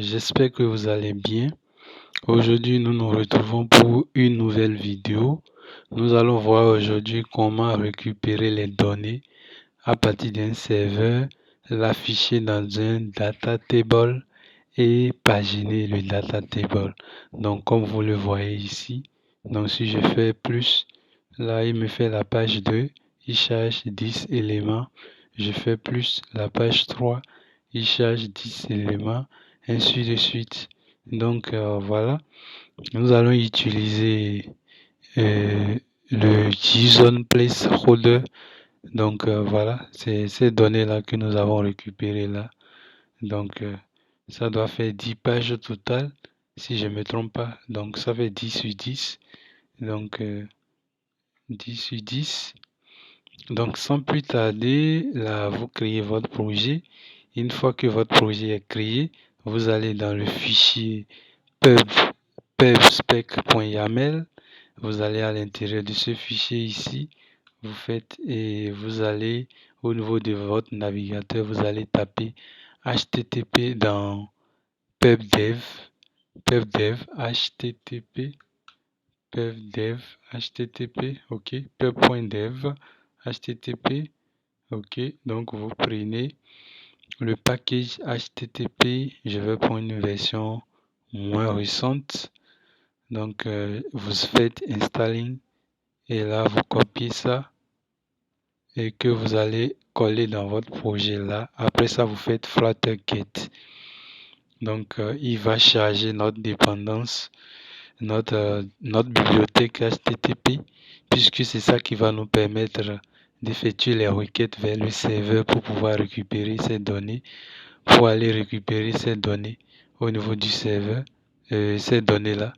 J'espère que vous allez bien. Aujourd'hui, nous nous retrouvons pour une nouvelle vidéo. Nous allons voir aujourd'hui comment récupérer les données à partir d'un serveur, l'afficher dans un data table et paginer le data table. Donc, comme vous le voyez ici, donc si je fais plus, là, il me fait la page 2, il charge 10 éléments. Je fais plus, la page 3, il charge 10 éléments, ainsi de suite. Donc, voilà, nous allons utiliser euh, le JSON placeholder. Donc, voilà, c'est ces données-là que nous avons récupérées là. Donc, ça doit faire 10 pages au total, si je ne me trompe pas. Donc, ça fait 10 sur 10. Donc, 10 sur 10. Donc, sans plus tarder, là, vous créez votre projet. Une fois que votre projet est créé, vous allez dans le fichier pubspec.yaml. Vous allez à l'intérieur de ce fichier ici. Vous faites et vous allez au niveau de votre navigateur, vous allez taper HTTP dans pubdev, http, ok, pub.dev, http, ok, donc vous prenez le package http, je vais prendre une version moins récente, donc vous faites installing et là vous copiez ça et que vous allez coller dans votre projet là. Après ça, vous faites flutter-get. Donc, il va charger notre dépendance, notre bibliothèque HTTP, puisque c'est ça qui va nous permettre d'effectuer les requêtes vers le serveur pour pouvoir récupérer ces données, pour aller récupérer ces données au niveau du serveur, ces données-là.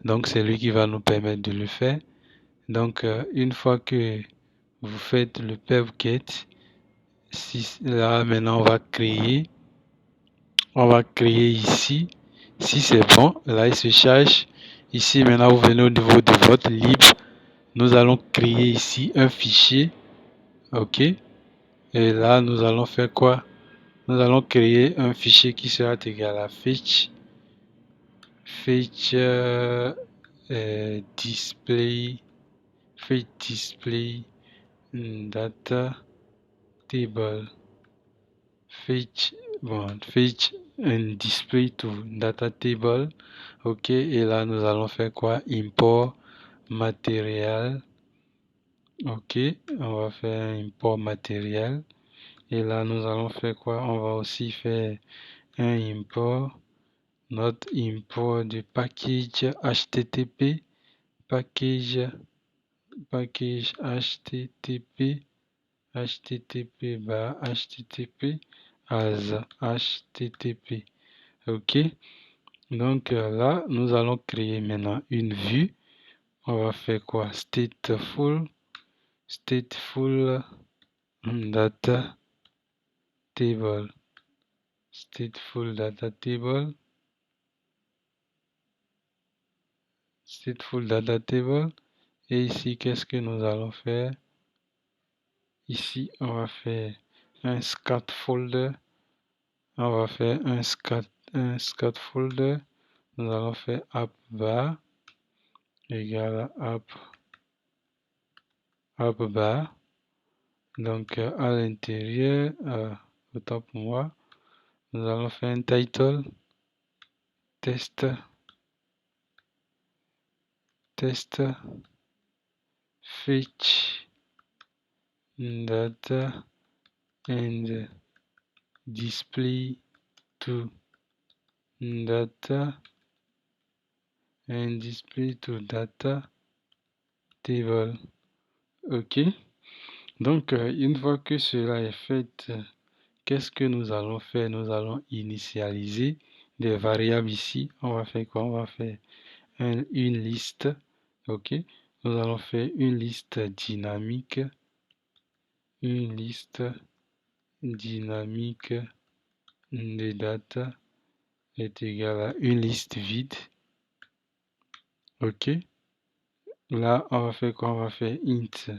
Donc, c'est lui qui va nous permettre de le faire. Donc, une fois que vous faites le pubget, là maintenant on va créer ici. Si c'est bon, là il se charge. Ici maintenant vous venez au niveau de votre lib. Nous allons créer ici un fichier. Ok. Et là nous allons faire quoi? Nous allons créer un fichier qui sera égal à fetch display data table fetch and display to data table. Ok, et là nous allons faire quoi? Import matériel. Ok, on va faire un import matériel. Et là nous allons faire quoi? On va aussi faire un import, notre import du package HTTP, package HTTP, http as http. Ok, donc là nous allons créer maintenant une vue. On va faire quoi? Stateful data table, stateful data table, et ici qu'est-ce que nous allons faire? Ici on va faire un scatfolder, on va faire un scatfolder. Nous allons faire app bar égale à app bar. Donc à l'intérieur, autant pour moi, nous allons faire un title test fetch data and display to data table. Ok, donc une fois que cela est fait, qu'est-ce que nous allons faire? Nous allons initialiser des variables ici. On va faire quoi? On va faire une liste. Ok, nous allons faire une liste dynamique, de data est égale à une liste vide. Ok, là on va faire quoi? On va faire int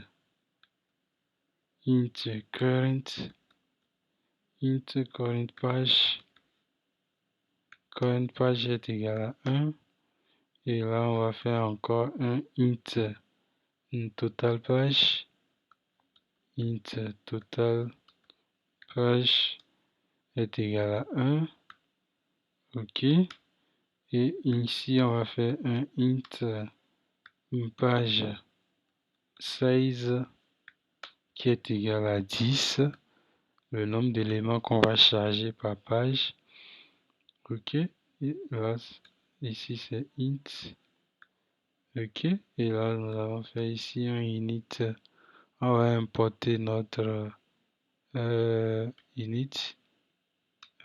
current page Current page est égal à 1. Et là, on va faire encore un int total page. Int total page est égal à 1. OK. Et ici, on va faire un int page size qui est égal à 10. Le nombre d'éléments qu'on va charger par page. OK. Et là, ici, c'est int. OK. Et là, nous allons faire ici un init. On va importer notre init.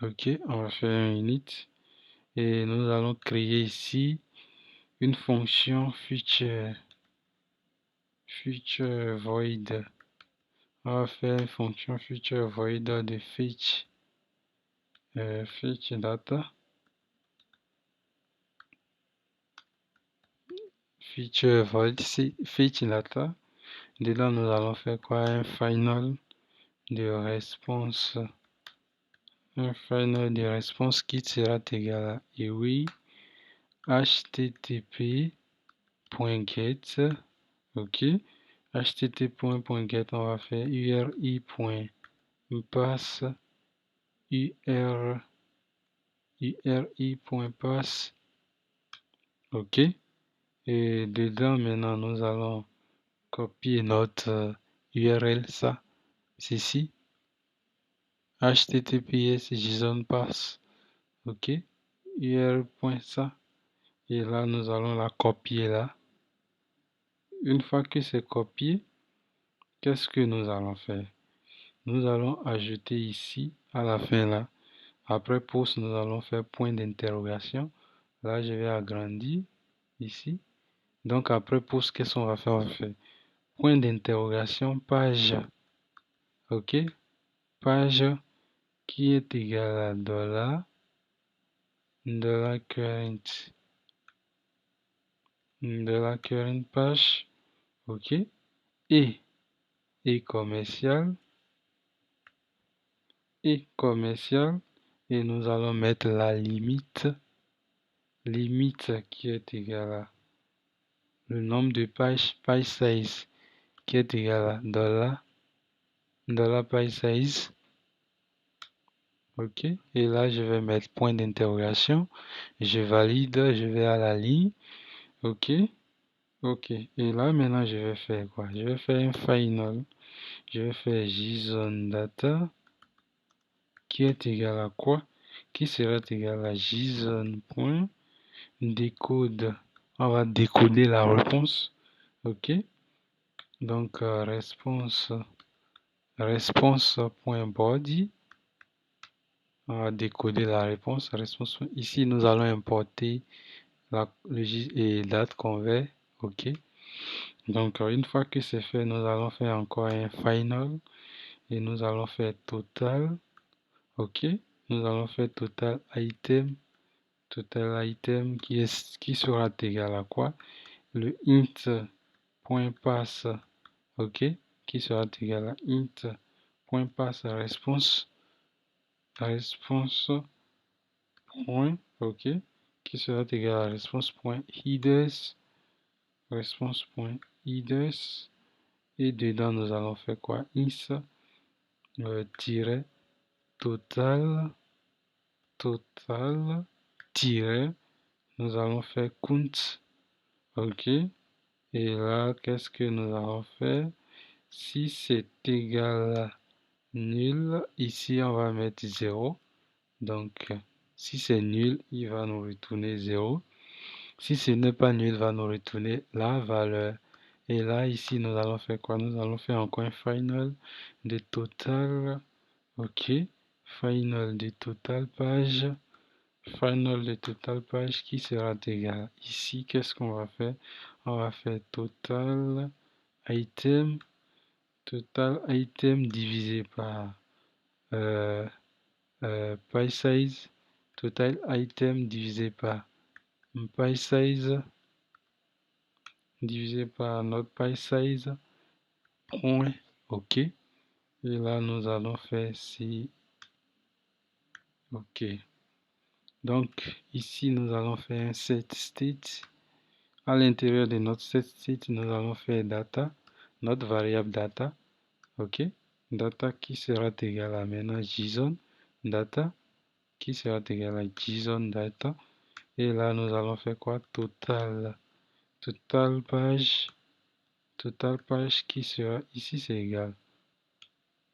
OK. On va faire un init. Et nous allons créer ici une fonction feature void. On va faire une fonction feature void de fetch data. Feature void fetch data. Dedans, nous allons faire quoi? Un final de réponse. Un final de réponse qui sera égal à oui http.get. OK. http.get, on va faire uri.pass uri.pass. OK. Et dedans, maintenant, nous allons copier notre URL, ça, c'est ici. https JSON pass. OK. URL.ça. Et là, nous allons la copier là. Une fois que c'est copié, qu'est-ce que nous allons faire? Nous allons ajouter ici, à la fin là. Après post, nous allons faire point d'interrogation. Là, je vais agrandir ici. Donc, après post, qu'est-ce qu'on va faire? On va faire point d'interrogation, page. OK. Page qui est égale à $current. $current page. OK. Et commercial. Et commercial. Et nous allons mettre la limite qui est égale à le nombre de pages, page size, qui est égal à $page size. OK. Et là, je vais mettre point d'interrogation. Je valide, je vais à la ligne. OK. OK. Et là, maintenant, je vais faire quoi? Je vais faire un final. Je vais faire JSON data qui est égal à quoi? Qui sera égal à JSON.decode. On va décoder la réponse. OK. Donc, response.body. On va décoder la réponse. Ici, nous allons importer et date convert. OK. Donc, une fois que c'est fait, nous allons faire encore un final. Et nous allons faire total. OK. Nous allons faire total item. Total item qui sera égal à quoi? Le int.pass. OK. Qui sera égal à int.pass response. Point. OK. Qui sera égal à response.headers. Response.headers. Et dedans, nous allons faire quoi? Is total nous allons faire count. OK. Et là, qu'est-ce que nous allons faire? Si c'est égal à nul, ici, on va mettre 0. Donc, si c'est nul, il va nous retourner 0. Si ce n'est pas nul, il va nous retourner la valeur. Et là, ici, nous allons faire quoi? Nous allons faire encore un final de total. OK. Final de total page. Final de total page qui sera égal. Ici, qu'est-ce qu'on va faire? On va faire total item. Total item divisé par page size. Total item divisé par page size. Divisé par notre page size. Point. OK. Et là, nous allons faire si. OK. Donc ici nous allons faire un set state. À l'intérieur de notre set state, nous allons faire data, notre variable data. Ok, data qui sera égal à maintenant JSON data qui sera égal à JSON data. Et là nous allons faire quoi? Total page qui sera ici, c'est égal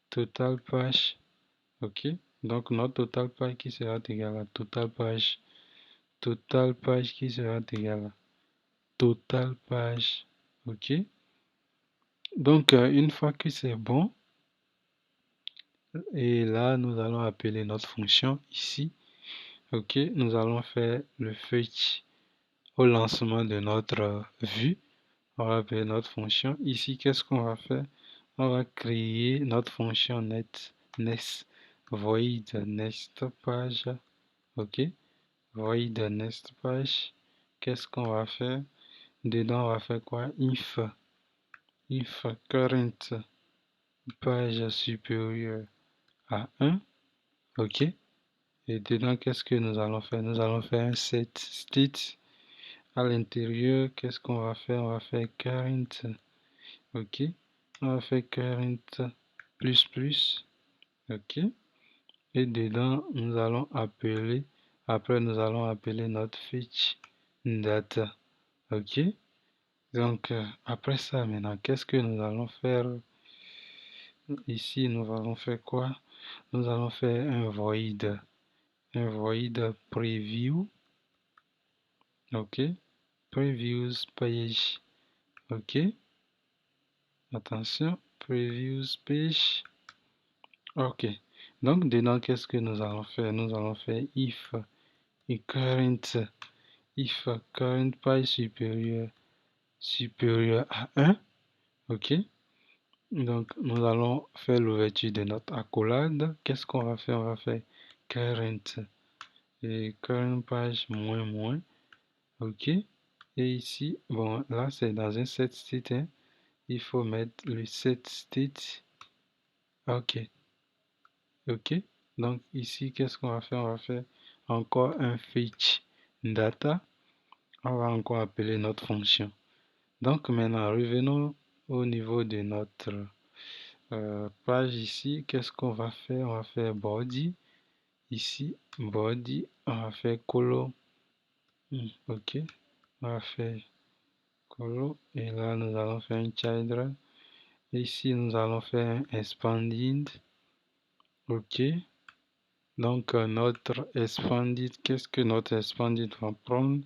total page. Ok, donc notre total page qui sera égal à total page qui sera égal à total page. Ok, donc une fois que c'est bon, et là nous allons appeler notre fonction ici. Ok, nous allons faire le fetch au lancement de notre vue. On va appeler notre fonction ici. Qu'est-ce qu'on va faire? On va créer notre fonction next void next page. Ok, void next page. Qu'est-ce qu'on va faire? Dedans on va faire quoi? If current page supérieure à 1. Ok, et dedans qu'est-ce que nous allons faire? Nous allons faire un set state. À l'intérieur, qu'est-ce qu'on va faire? On va faire current. Ok, on va faire current plus. Ok, et dedans nous allons appeler, après nous allons appeler notre fetch data. Ok, donc après ça maintenant, qu'est-ce que nous allons faire? Ici nous allons faire quoi? Nous allons faire un void preview. Ok, previews page. Ok, attention, previews page. Ok, donc dedans qu'est-ce que nous allons faire? Nous allons faire if current page supérieur à 1. Ok, donc nous allons faire l'ouverture de notre accolade. Qu'est-ce qu'on va faire? On va faire current et current page moins. Ok, et ici, bon là c'est dans un set state, hein. Il faut mettre le set state. Ok, donc ici qu'est-ce qu'on va faire? On va faire encore un fetch data. On va encore appeler notre fonction. Donc maintenant revenons au niveau de notre page ici. Qu'est-ce qu'on va faire? On va faire body. Ici body, on va faire color. Ok, on va faire color, et là nous allons faire un child. Ici nous allons faire un expanded. Ok, donc notre expanded, qu'est-ce que notre expanded va prendre?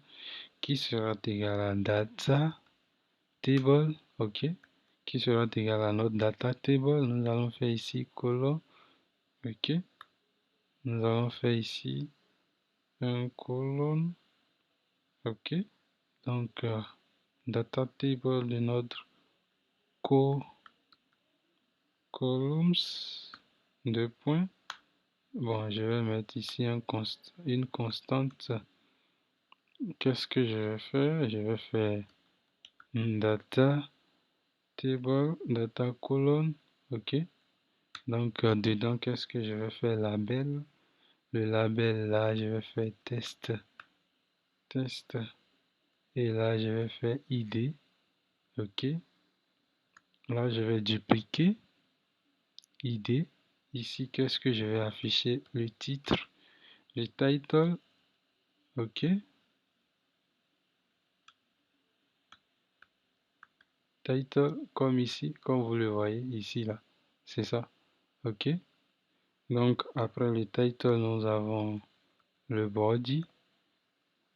Qui sera égal à data table. Ok, qui sera égal à notre data table. Nous allons faire ici colon. Ok, nous allons faire ici un colonne. Ok, donc data table de notre columns, deux points. Bon, je vais mettre ici une constante. Qu'est-ce que je vais faire? Je vais faire data table, data colonne. Ok, donc dedans qu'est-ce que je vais faire? Label. Le label là je vais faire test, et là je vais faire id. Ok, là je vais dupliquer id. Ici qu'est-ce que je vais afficher? Le titre, le title. Ok, title comme ici, comme vous le voyez ici là, c'est ça. Ok, donc après le title nous avons le body.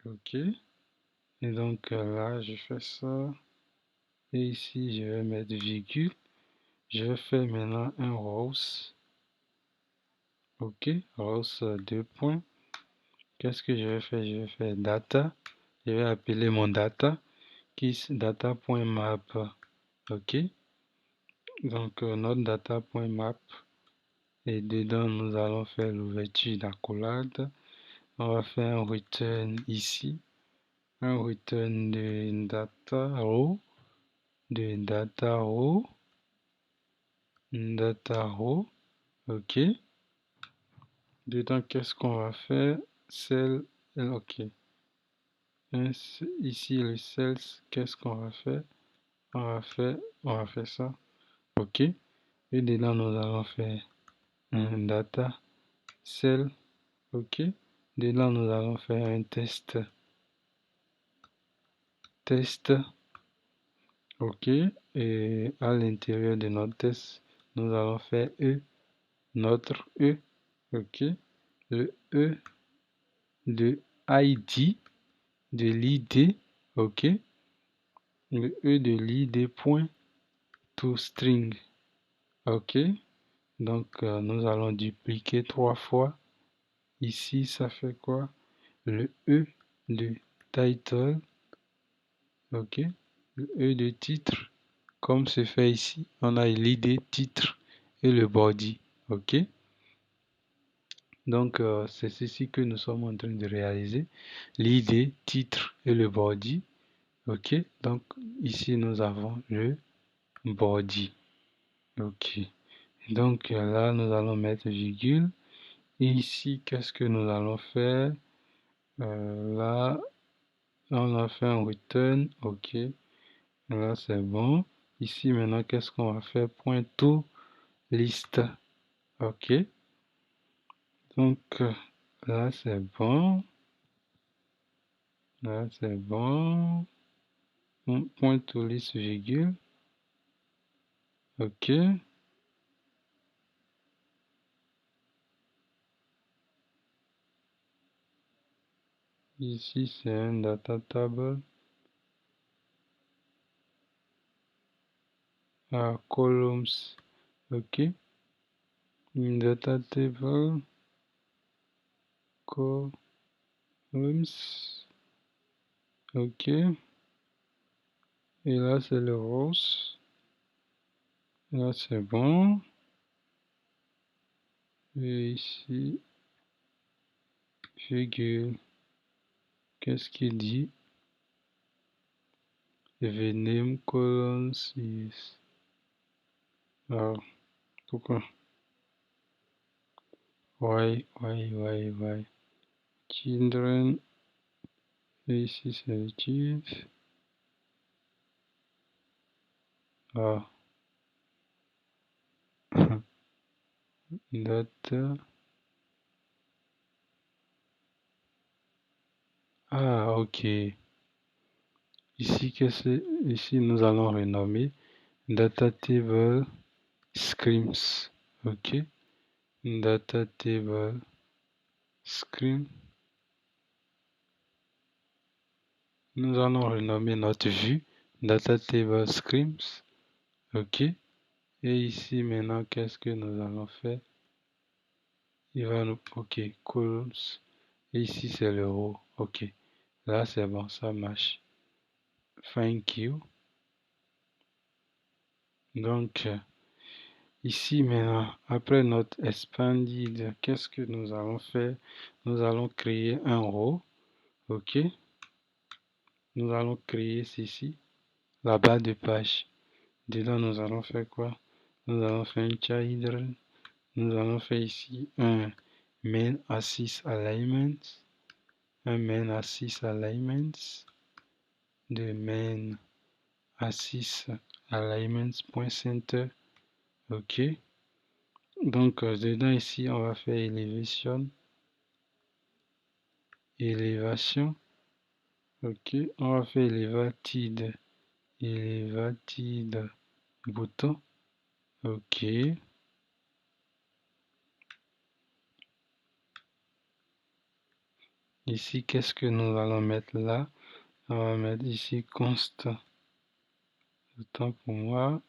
Ok, et donc là je fais ça, et ici je vais mettre virgule. Je vais faire maintenant un rows. Ok, rows deux points. Qu'est-ce que je vais faire? Je vais faire data. Je vais appeler mon data qui est data.map. Ok, donc notre data.map, et dedans nous allons faire l'ouverture d'accolade. On va faire un return ici, un return de data row. Ok, dedans qu'est-ce qu'on va faire? Cell ok. Ici, le cells, qu'est-ce qu'on va faire? On va faire ça. Ok. Et dedans, nous allons faire un data cell. Ok. Dedans, nous allons faire un test. Ok. Et à l'intérieur de notre test, nous allons faire notre E. Ok. Le E de ID, de l'ID. Ok. Le E de l'ID point to string. Ok. Donc, nous allons dupliquer 3 fois. Ici, ça fait quoi? Le E de title. Ok. Le E de titre. Comme c'est fait ici, on a l'id titre et le body. Ok. Donc, c'est ceci que nous sommes en train de réaliser. L'id, titre et le body. Ok. Donc, ici, nous avons le body. Ok. Donc, là, nous allons mettre virgule. Et ici, qu'est-ce que nous allons faire? Là, on a fait un return. Ok. Là, c'est bon. Ici, maintenant, qu'est-ce qu'on va faire? Point to list. Ok. Donc, là, c'est bon. Là, c'est bon. Point to list, virgule. Ok. Ici, c'est un data table. Columns. Ok. Data table. Columns. Ok. Et là, c'est le rose. Là, c'est bon. Et ici, virgule. Qu'est-ce qu'il dit? The name columns is. Alors, pourquoi? Why? Children. Et ici, c'est le kids. Ah. Data. Ah, ok. Ici, nous allons renommer data table scrims. Ok. Data table scrim. Nous allons renommer notre vue data table scrims. Ok. Et ici, maintenant, qu'est-ce que nous allons faire? Il va nous. Ok. Columns. Et ici, c'est le row. Ok. Là, c'est bon, ça marche. Thank you. Donc, ici maintenant, après notre expanded, qu'est-ce que nous allons faire? Nous allons créer un row. OK. Nous allons créer ceci, la barre de page. Dedans, nous allons faire quoi? Nous allons faire un child. Nous allons faire ici un main assist alignment. Un main assist alignment. De main assist alignment.center. OK. Donc, dedans ici, on va faire élévation. Ok, on va faire elevated bouton. Ok. Ici, qu'est-ce que nous allons mettre là? On va mettre ici const. Autant pour moi.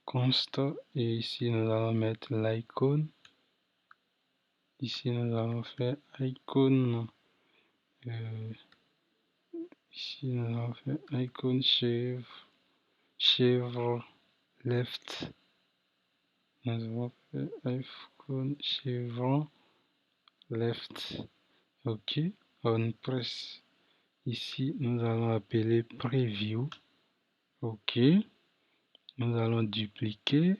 Const. Et ici, nous allons mettre l'icône. Ici, nous allons faire icône. Ici, nous allons faire icône chèvre left. Nous allons faire icône chevron left. Ok. On presse. Ici, nous allons appeler preview. Ok. Nous allons dupliquer.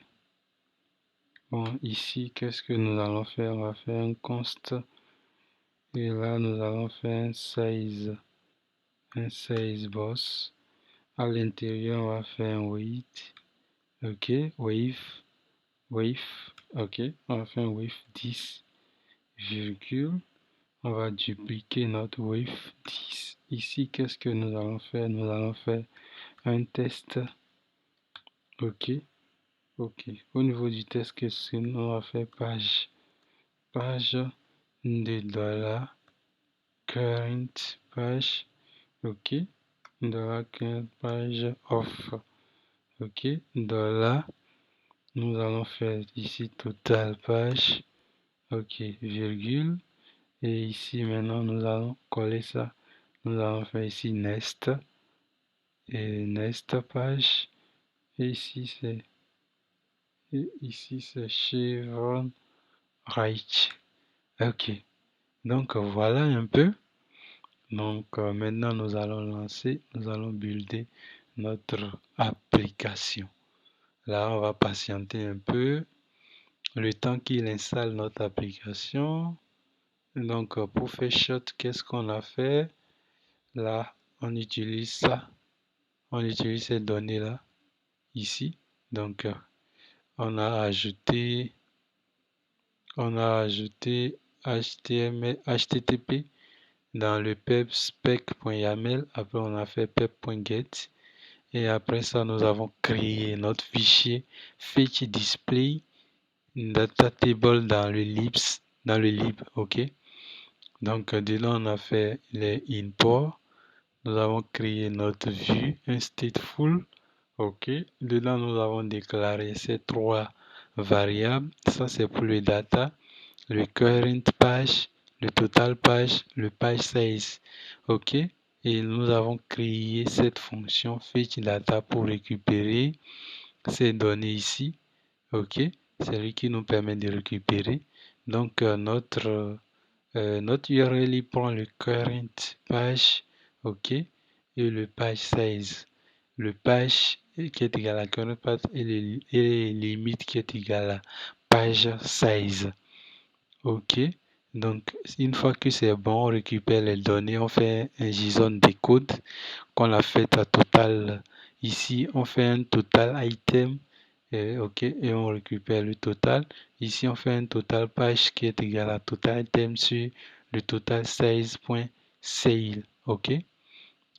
Bon, ici, qu'est-ce que nous allons faire? On va faire un const Et là, nous allons faire un size boss. À l'intérieur, on va faire un weight. Ok, wave. Ok, on va faire un wave 10, virgule. On va dupliquer notre wave 10. Ici, qu'est-ce que nous allons faire? Nous allons faire un test. Ok, ok. Au niveau du test, qu'est-ce que nous va faire? Page de dollar current page. Ok, dollar current page off. Ok, dollar. Nous allons faire ici total page. Ok, virgule. Et ici maintenant nous allons coller ça. Nous allons faire ici nest. Et nest page. Et ici c'est chevron right. Ok. Donc voilà un peu. Donc maintenant nous allons lancer, nous allons builder notre application. Là on va patienter un peu le temps qu'il installe notre application. Donc pour faire shot, qu'est-ce qu'on a fait? Là on utilise ça, on utilise ces données là ici. Donc on a ajouté HTML, HTTP dans le pub spec.yaml. Après on a fait pub.get. Et après ça, nous avons créé notre fichier fetch display data table dans le lib, ok. Donc dedans on a fait les imports. Nous avons créé notre vue, un stateful, ok. Dedans nous avons déclaré ces trois variables. Ça c'est pour le data, le current page, le total page, le page size, ok. Et nous avons créé cette fonction fetch data pour récupérer ces données ici, ok. C'est lui qui nous permet de récupérer. Donc notre URL il prend le current page, ok, et le page size. Le page qui est égal à current page et les limites qui est égal à page size. Ok, donc une fois que c'est bon, on récupère les données, on fait un JSON decode qu'on a fait à total. Ici, on fait un total item, ok, et on récupère le total. Ici, on fait un total page qui est égal à total item sur le total size.sale, ok.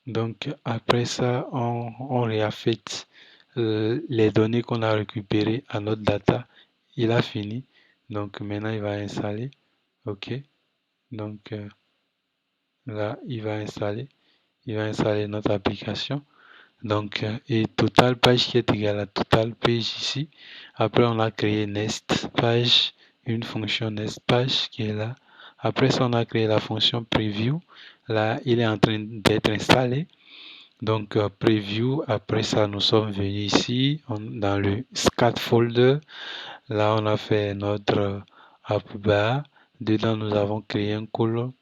Donc après ça, on réaffecte les données qu'on a récupérées à notre data. Il a fini. Donc maintenant, il va installer. OK. Donc là, il va installer notre application. Donc, et total page qui est égal à total page ici. Après, on a créé nest page, une fonction nest page qui est là. Après ça, on a créé la fonction preview. Là, il est en train d'être installé. Donc, preview. Après ça, nous sommes venus ici dans le scat folder. Là, on a fait notre app bar. Dedans, nous avons créé un colon.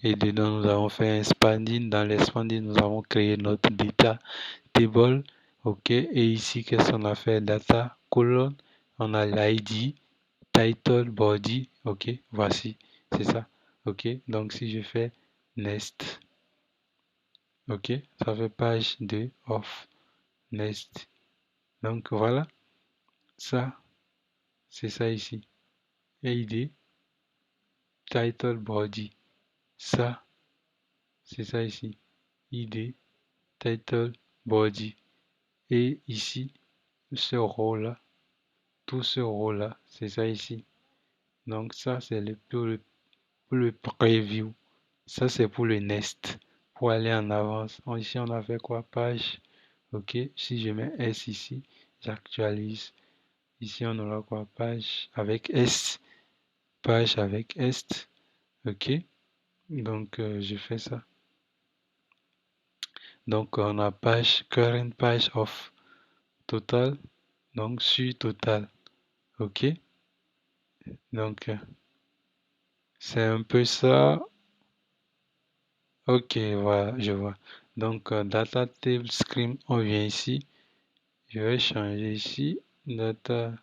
Et dedans, nous avons fait un spanning. Dans l'expanding, nous avons créé notre data table. OK. Et ici, qu'est-ce qu'on a fait? Data colon. On a l'ID, title, body. OK. Voici. C'est ça. OK. Donc, si je fais nest. OK. Ça fait page 2 of nest. Donc, voilà. Ça, c'est ça ici. ID, title, body. Ça, c'est ça ici. ID, title, body. Et ici, ce rôle-là, tout ce rôle-là, c'est ça ici. Donc ça, c'est pour le preview. Ça, c'est pour le nest. Pour aller en avance. Ici, on a fait quoi? Page. OK. Si je mets S ici, j'actualise. Ici, on aura quoi? Page avec S. Page avec S. OK. Donc, je fais ça. Donc, on a page, current page of total. Donc, sur total. OK. Donc, c'est un peu ça. Ok, voilà, je vois. Donc, data table screen, on vient ici. Je vais changer ici. Data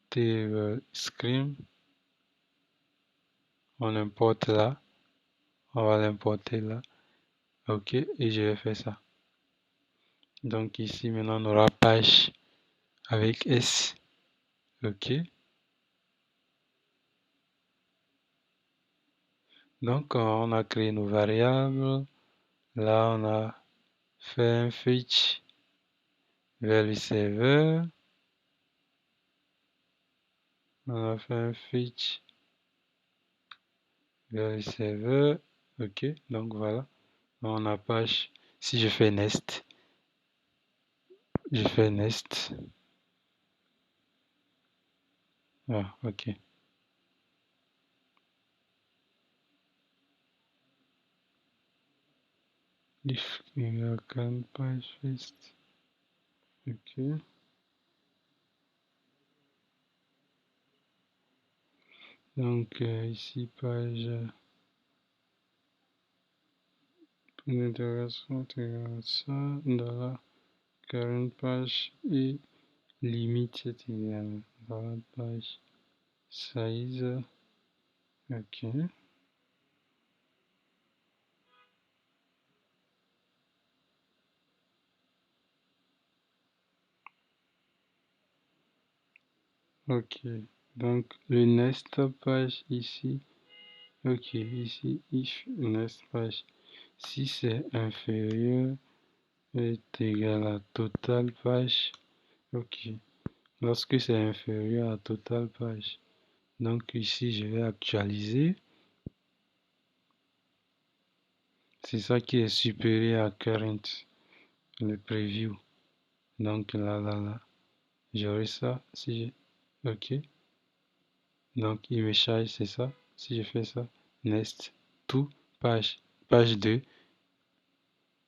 table screen. On importe là. On va l'importer là. OK. Et je vais faire ça. Donc ici, maintenant, on aura page avec S. OK. Donc, on a créé nos variables. Là, on a fait un fetch vers le serveur. On a fait un fetch vers le serveur. OK. Donc, voilà. On a page. Si je fais nest, je fais nest. Ah, OK. If you can page first. OK. Donc, ici, page. D'interrogation, ça, dans la current page et limite c'est égal. Dans la page size. OK. OK. Donc, le nest page ici. OK. Ici, if nest page. Si c'est inférieur est égal à total page. OK. Lorsque c'est inférieur à total page. Donc ici, je vais actualiser. C'est ça qui est supérieur à current, le preview. Donc là, j'aurai ça si je... OK. Donc il me charge, c'est ça. Si je fais ça, next, tout, page, page 2,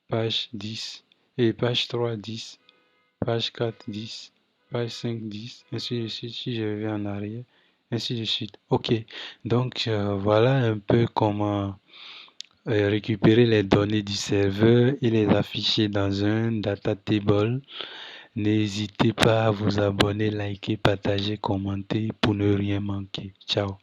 page 10, et page 3, 10, page 4, 10, page 5, 10, ainsi de suite. Si je vais en arrière, ainsi de suite. OK. Donc voilà un peu comment récupérer les données du serveur et les afficher dans un data table. N'hésitez pas à vous abonner, liker, partager, commenter pour ne rien manquer. Ciao.